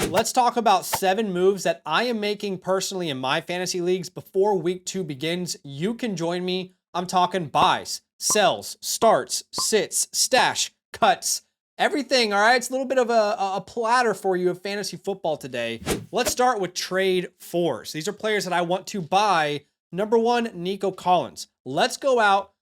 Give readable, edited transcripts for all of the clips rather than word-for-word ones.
let's talk about 7 moves that I am making personally in my fantasy leagues before week 2 begins. You can join me. I'm talking buys, sells, starts, sits, stash, cuts, everything. All right. It's a little bit of a platter for you of fantasy football today. Let's start with trade fours. These are players that I want to buy. Number 1, Nico Collins. Let's go out,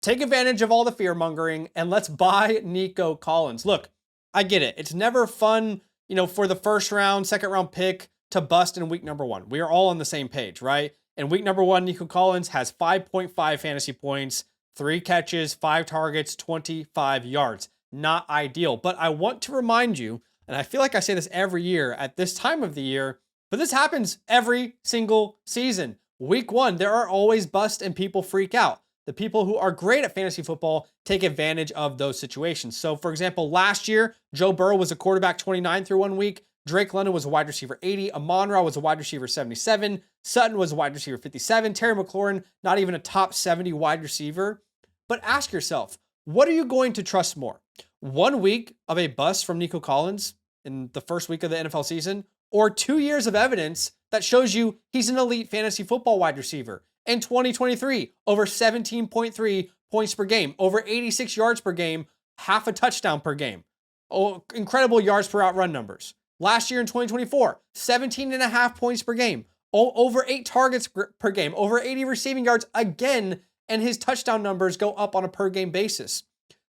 take advantage of all the fear mongering, and let's buy Nico Collins. Look, I get it. It's never fun, for the first round, second round pick to bust in week number 1. We are all on the same page, right? In week number 1, Nico Collins has 5.5 fantasy points, 3 catches, 5 targets, 25 yards. Not ideal, but I want to remind you, and I feel like I say this every year at this time of the year, but this happens every single season. Week 1, there are always busts and people freak out. The people who are great at fantasy football take advantage of those situations. So, for example, last year, Joe Burrow was a quarterback 29 through 1 week. Drake London was a wide receiver 80. Amon-Ra was a wide receiver 77. Sutton was a wide receiver 57. Terry McLaurin, not even a top 70 wide receiver. But ask yourself, what are you going to trust more? 1 week of a bust from Nico Collins in the first week of the NFL season, or 2 years of evidence that shows you he's an elite fantasy football wide receiver? In 2023, over 17.3 points per game, over 86 yards per game, half a touchdown per game. Oh, incredible yards per out run numbers. Last year in 2024, 17.5 points per game, over 8 targets per game, over 80 receiving yards again, and his touchdown numbers go up on a per game basis.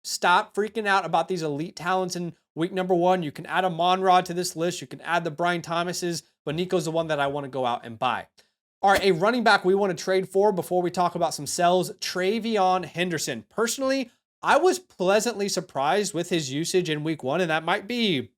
Stop freaking out about these elite talents in week number 1. You can add Amon-Ra to this list. You can add the Brian Thomases, but Nico's the one that I want to go out and buy. All right, a running back we want to trade for before we talk about some sells, Travion Henderson. Personally, I was pleasantly surprised with his usage in week 1, and that might be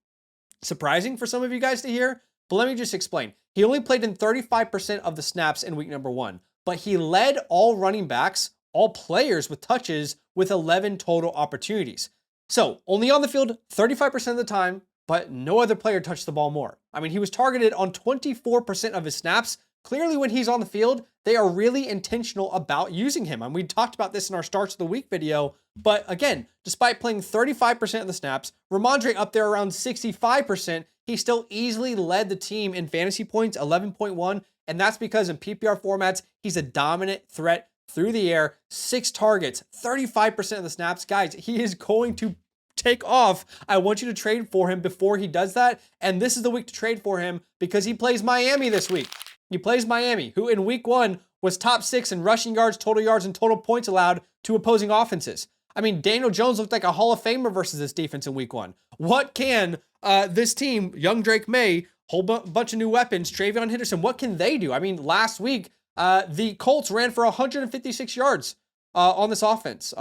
surprising for some of you guys to hear, but let me just explain. He only played in 35% of the snaps in week number 1, but he led all running backs, all players with touches, with 11 total opportunities. So only on the field 35% of the time, but no other player touched the ball more. I mean, he was targeted on 24% of his snaps. Clearly, when he's on the field, they are really intentional about using him. And we talked about this in our Starts of the Week video. But again, despite playing 35% of the snaps, Ramondre up there around 65%, he still easily led the team in fantasy points, 11.1. And that's because in PPR formats, he's a dominant threat through the air, 6 targets, 35% of the snaps. Guys, he is going to take off. I want you to trade for him before he does that. And this is the week to trade for him because he plays Miami this week. He plays Miami, who in week 1 was top 6 in rushing yards, and total points allowed to opposing offenses. I mean, Daniel Jones looked like a Hall of Famer versus this defense in week 1. What can this team, young Drake May, whole bunch of new weapons, Travion Henderson, what can they do? I mean, last week, the Colts ran for 156 yards on this defense.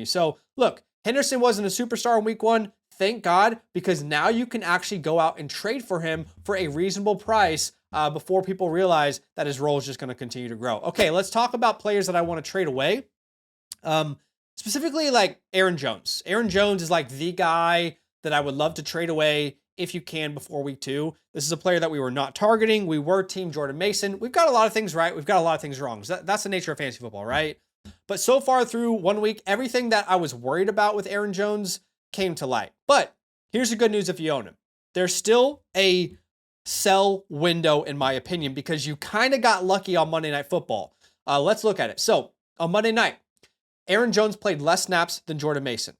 So look, Henderson wasn't a superstar in week 1. Thank God, because now you can actually go out and trade for him for a reasonable price before people realize that his role is just going to continue to grow. Okay, let's talk about players that I want to trade away. Specifically like Aaron Jones. Aaron Jones is like the guy that I would love to trade away if you can before week 2. This is a player that we were not targeting. We were team Jordan Mason. We've got a lot of things right. We've got a lot of things wrong. So that's the nature of fantasy football, right? But so far through 1 week, everything that I was worried about with Aaron Jones came to light. But here's the good news if you own him. There's still a sell window, in my opinion, because you kind of got lucky on Monday Night Football. Let's look at it. So on Monday night, Aaron Jones played less snaps than Jordan Mason.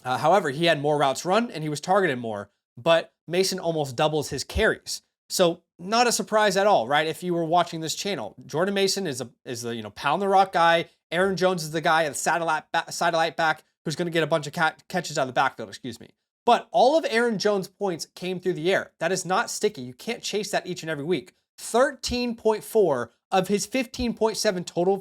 However, he had more routes run and he was targeted more, but Mason almost doubles his carries. So not a surprise at all, right? If you were watching this channel, Jordan Mason is the pound the rock guy. Aaron Jones is the guy at the satellite back who's going to get a bunch of catches out of the backfield, But all of Aaron Jones' points came through the air. That is not sticky. You can't chase that each and every week. 13.4 of his 15.7 total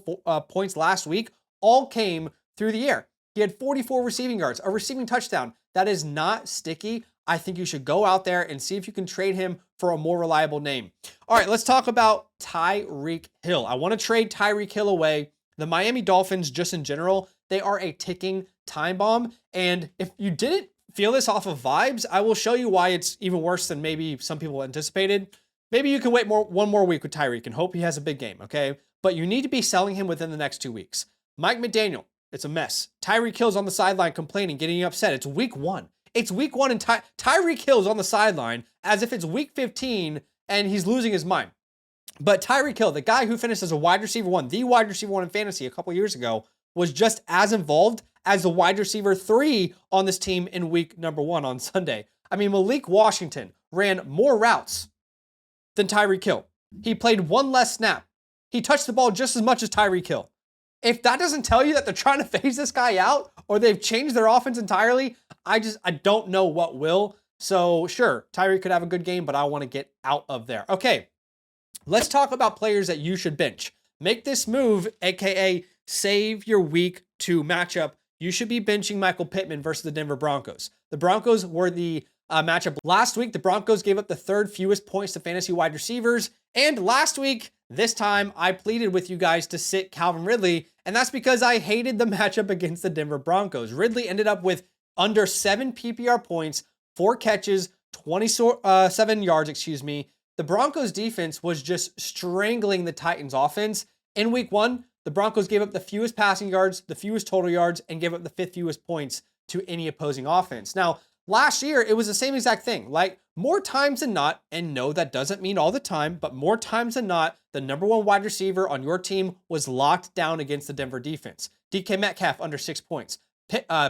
points last week all came through the air. He had 44 receiving yards, a receiving touchdown. That is not sticky. I think you should go out there and see if you can trade him for a more reliable name. All right, let's talk about Tyreek Hill. I want to trade Tyreek Hill away. The Miami Dolphins, just in general, they are a ticking time bomb. And if you didn't feel this off of vibes, I will show you why it's even worse than maybe some people anticipated. Maybe you can wait one more week with Tyreek and hope he has a big game, okay? But you need to be selling him within the next 2 weeks. Mike McDaniel, it's a mess. Tyreek Hill's on the sideline complaining, getting upset. It's week 1. It's week 1 and Tyreek Hill's on the sideline as if it's week 15 and he's losing his mind. But Tyreek Hill, the guy who finished as a wide receiver 1, the wide receiver 1 in fantasy a couple years ago, was just as involved as the wide receiver 3 on this team in week number 1 on Sunday. I mean, Malik Washington ran more routes than Tyreek Hill. He played 1 less snap. He touched the ball just as much as Tyreek Hill. If that doesn't tell you that they're trying to phase this guy out or they've changed their offense entirely, I don't know what will. So sure, Tyreek could have a good game, but I want to get out of there. Okay, let's talk about players that you should bench. Make this move, aka save your week 2 matchup. You should be benching Michael Pittman versus the Denver Broncos. The Broncos were the matchup last week. The Broncos gave up the 3rd fewest points to fantasy wide receivers. And last week, this time, I pleaded with you guys to sit Calvin Ridley, and that's because I hated the matchup against the Denver Broncos. Ridley ended up with under 7 PPR points, 4 catches, 27 yards, The Broncos defense was just strangling the Titans offense. In week 1, the Broncos gave up the fewest passing yards, the fewest total yards, and gave up the 5th fewest points to any opposing offense. Now, last year, it was the same exact thing. Like, more times than not, and no, that doesn't mean all the time, but more times than not, the number 1 wide receiver on your team was locked down against the Denver defense. DK Metcalf under 6 points.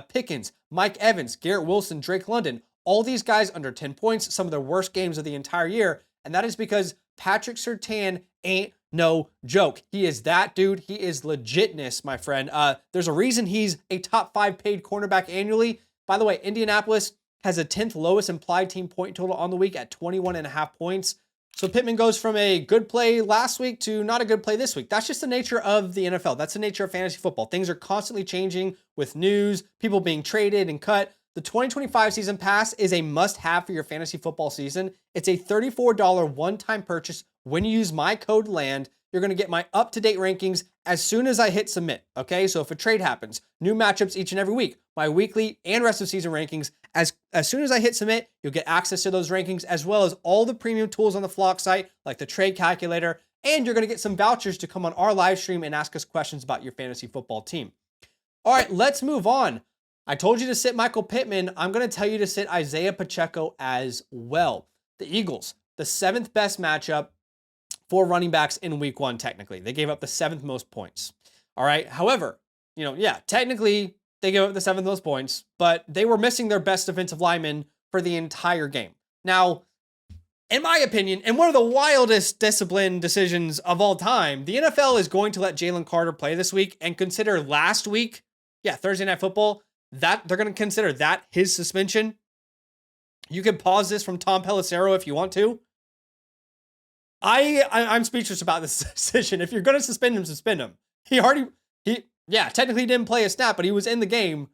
Pickens, Mike Evans, Garrett Wilson, Drake London, all these guys under 10 points, some of their worst games of the entire year. And that is because Patrick Surtain ain't no joke. He is that dude. He is legitness, my friend. There's a reason he's a top 5 paid cornerback annually. By the way, Indianapolis has a 10th lowest implied team point total on the week at 21.5 points. So Pittman goes from a good play last week to not a good play this week. That's just the nature of the NFL. That's the nature of fantasy football. Things are constantly changing with news, people being traded and cut. The 2025 season pass is a must-have for your fantasy football season. It's a $34 one-time purchase. When you use my code LAND, you're going to get my up-to-date rankings as soon as I hit submit, okay? So if a trade happens, new matchups each and every week, my weekly and rest of season rankings, as soon as I hit submit, you'll get access to those rankings as well as all the premium tools on the Flock site, like the trade calculator, and you're going to get some vouchers to come on our live stream and ask us questions about your fantasy football team. All right, let's move on. I told you to sit Michael Pittman. I'm going to tell you to sit Isaiah Pacheco as well. The Eagles, the 7th best matchup for running backs in week 1, technically. They gave up the 7th most points. All right. However, technically they gave up the 7th most points, but they were missing their best defensive lineman for the entire game. Now, in my opinion, and one of the wildest discipline decisions of all time, the NFL is going to let Jalen Carter play this week and consider last week, Thursday Night Football, that they're going to consider that his suspension. You can pause this from Tom Pelissero if you want to. I'm speechless about this decision. If you're going to suspend him, suspend him. Technically didn't play a snap, but he was in the game.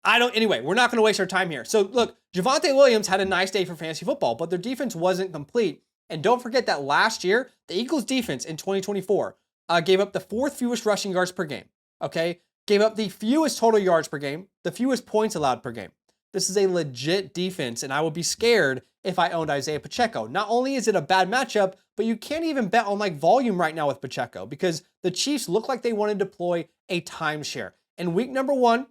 Anyway, we're not going to waste our time here. So look, Javonte Williams had a nice day for fantasy football, but their defense wasn't complete. And don't forget that last year, the Eagles defense in 2024 gave up the 4th fewest rushing yards per game. Okay. Gave up the fewest total yards per game, the fewest points allowed per game. This is a legit defense, and I would be scared if I owned Isaiah Pacheco. Not only is it a bad matchup, but you can't even bet on volume right now with Pacheco because the Chiefs look like they want to deploy a timeshare. In week number 1,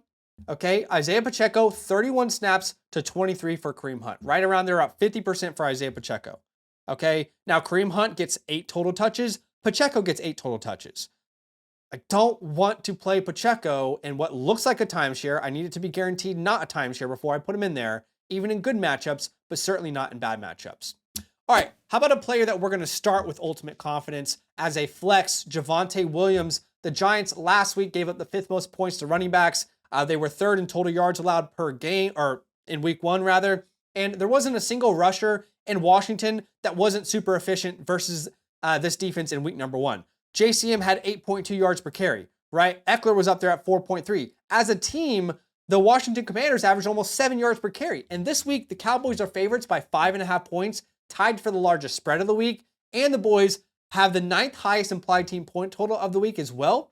okay, Isaiah Pacheco, 31 snaps to 23 for Kareem Hunt. Right around there, up 50% for Isaiah Pacheco. Okay, now Kareem Hunt gets 8 total touches. Pacheco gets 8 total touches. I don't want to play Pacheco in what looks like a timeshare. I need it to be guaranteed not a timeshare before I put him in there, even in good matchups, but certainly not in bad matchups. All right, how about a player that we're going to start with ultimate confidence as a flex, Javonte Williams. The Giants last week gave up the 5th most points to running backs. They were 3rd in total yards allowed per game, or in week 1 rather. And there wasn't a single rusher in Washington that wasn't super efficient versus this defense in week number 1. JCM had 8.2 yards per carry, right? Eckler was up there at 4.3. As a team, the Washington Commanders averaged almost 7 yards per carry. And this week, the Cowboys are favorites by 5.5 points, tied for the largest spread of the week. And the boys have the 9th highest implied team point total of the week as well.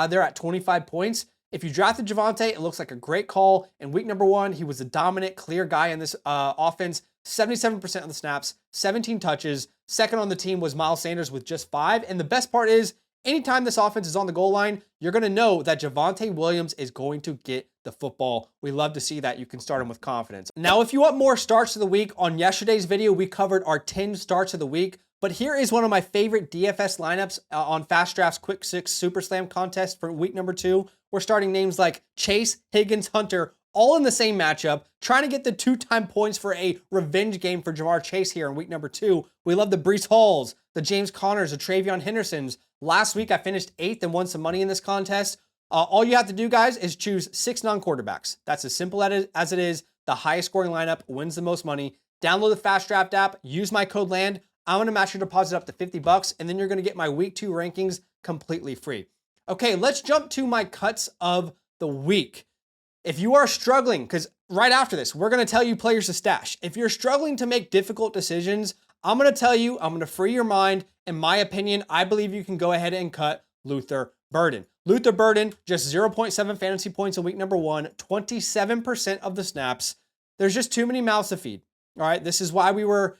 They're at 25 points. If you drafted Javonte, it looks like a great call. In week number 1, he was the dominant, clear guy in this offense. 77% of the snaps, 17 touches. Second on the team was Miles Sanders with just 5. And the best part is anytime this offense is on the goal line, you're going to know that Javonte Williams is going to get the football. We love to see that. You can start him with confidence. Now, if you want more starts of the week, on yesterday's video, we covered our 10 starts of the week. But here is one of my favorite DFS lineups on FastDraft's Quick 6 Super Slam contest for week number 2. We're starting names like Chase, Higgins, Hunter, all in the same matchup, trying to get the 2-time points for a revenge game for Jamar Chase here in week number 2. We love the Breece Halls, the James Connors, the Travion Hendersons. Last week, I finished 8th and won some money in this contest. All you have to do, guys, is choose 6 non-quarterbacks. That's as simple as it is. The highest scoring lineup wins the most money. Download the FastDraft app, use my code LAND. I'm going to match your deposit up to $50, and then you're going to get my week 2 rankings completely free. Okay, let's jump to my cuts of the week. If you are struggling, because right after this, we're going to tell you players to stash. If you're struggling to make difficult decisions, I'm going to tell you, I'm going to free your mind. In my opinion, I believe you can go ahead and cut Luther Burden. Luther Burden, just 0.7 fantasy points in week number 1, 27% of the snaps. There's just too many mouths to feed. All right, this is why we were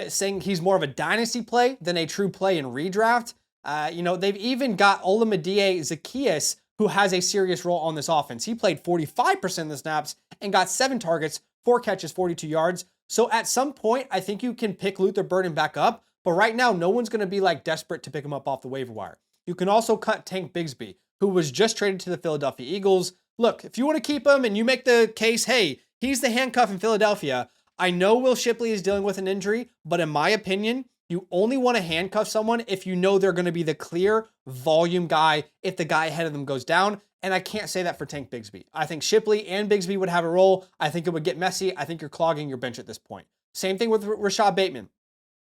saying he's more of a dynasty play than a true play in redraft. They've even got Olamide Zaccheaus, who has a serious role on this offense. He played 45% of the snaps and got 7 targets, 4 catches, 42 yards. So at some point, I think you can pick Luther Burden back up. But right now, no one's going to be desperate to pick him up off the waiver wire. You can also cut Tank Bigsby, who was just traded to the Philadelphia Eagles. Look, if you want to keep him and you make the case, hey, he's the handcuff in Philadelphia. I know Will Shipley is dealing with an injury, but in my opinion, you only want to handcuff someone if you know they're going to be the clear volume guy if the guy ahead of them goes down. And I can't say that for Tank Bigsby. I think Shipley and Bigsby would have a role. I think it would get messy. I think you're clogging your bench at this point. Same thing with Rashad Bateman.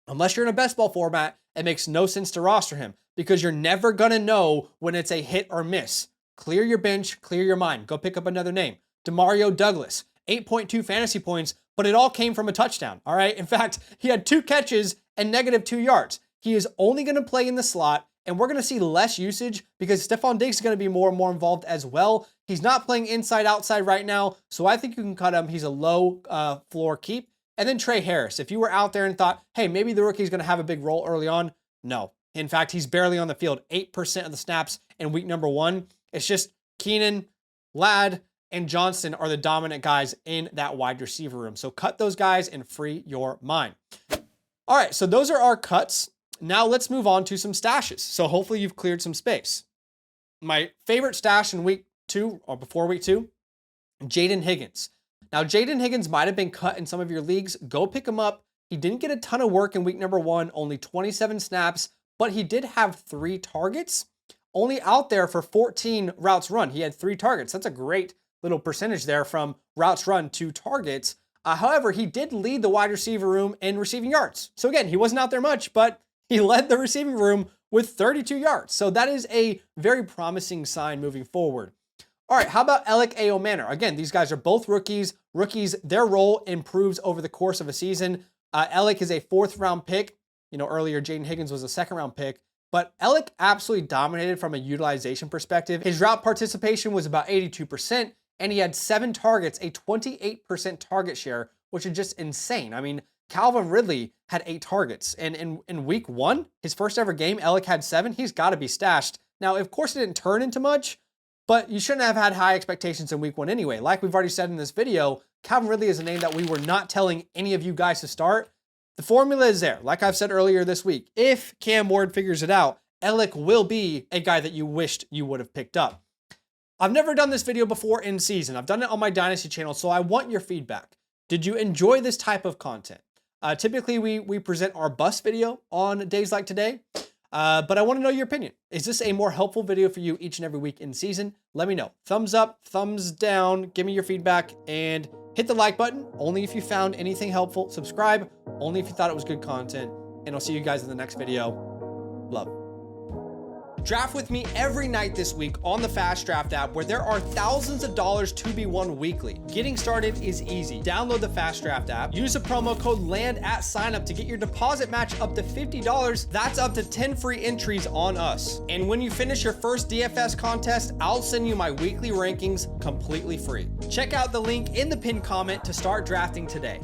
Unless you're in a best ball format, it makes no sense to roster him because you're never going to know when it's a hit or miss. Clear your bench, clear your mind. Go pick up another name. Demario Douglas, 8.2 fantasy points, but it all came from a touchdown, all right? In fact, he had 2 catches and -2 yards. He is only going to play in the slot, and we're going to see less usage because Stephon Diggs is going to be more and more involved as well. He's not playing inside, outside right now, so I think you can cut him. He's a low floor keep. And then Trey Harris. If you were out there and thought, hey, maybe the rookie's going to have a big role early on, no. In fact, he's barely on the field. 8% of the snaps in week number 1. It's just Keenan, Ladd, and Johnson are the dominant guys in that wide receiver room. So cut those guys and free your mind. All right, so those are our cuts. Now let's move on to some stashes. So hopefully you've cleared some space. My favorite stash in week 2 or before week 2, Jaden Higgins. Now, Jaden Higgins might have been cut in some of your leagues. Go pick him up. He didn't get a ton of work in week number 1, only 27 snaps, but he did have 3 targets, only out there for 14 routes run. He had 3 targets. That's a great little percentage there from routes run to targets. However, he did lead the wide receiver room in receiving yards. So again, he wasn't out there much, but he led the receiving room with 32 yards. So that is a very promising sign moving forward. All right, how about Alec Manor? Again, these guys are both rookies. Rookies, their role improves over the course of a season. Alec is a 4th-round pick. Earlier Jaden Higgins was a 2nd-round pick. But Alec absolutely dominated from a utilization perspective. His route participation was about 82%, and he had 7 targets, a 28% target share, which is just insane. I mean, Calvin Ridley had 8 targets. And in week 1, his first ever game, Alec had 7. He's got to be stashed. Now, of course, it didn't turn into much, but you shouldn't have had high expectations in week 1 anyway. Like we've already said in this video, Calvin Ridley is a name that we were not telling any of you guys to start. The formula is there. Like I've said earlier this week, if Cam Ward figures it out, Alec will be a guy that you wished you would have picked up. I've never done this video before in season. I've done it on my Dynasty channel, so I want your feedback. Did you enjoy this type of content? Typically, we present our bust video on days like today. But I want to know your opinion. Is this a more helpful video for you each and every week in season? Let me know. Thumbs up, thumbs down, give me your feedback, and hit the like button only if you found anything helpful. Subscribe only if you thought it was good content. And I'll see you guys in the next video. Love. Draft with me every night this week on the FastDraft app where there are thousands of dollars to be won weekly. Getting started is easy. Download the FastDraft app, use the promo code LAND at signup to get your deposit match up to $50. That's up to 10 free entries on us. And when you finish your first DFS contest, I'll send you my weekly rankings completely free. Check out the link in the pinned comment to start drafting today.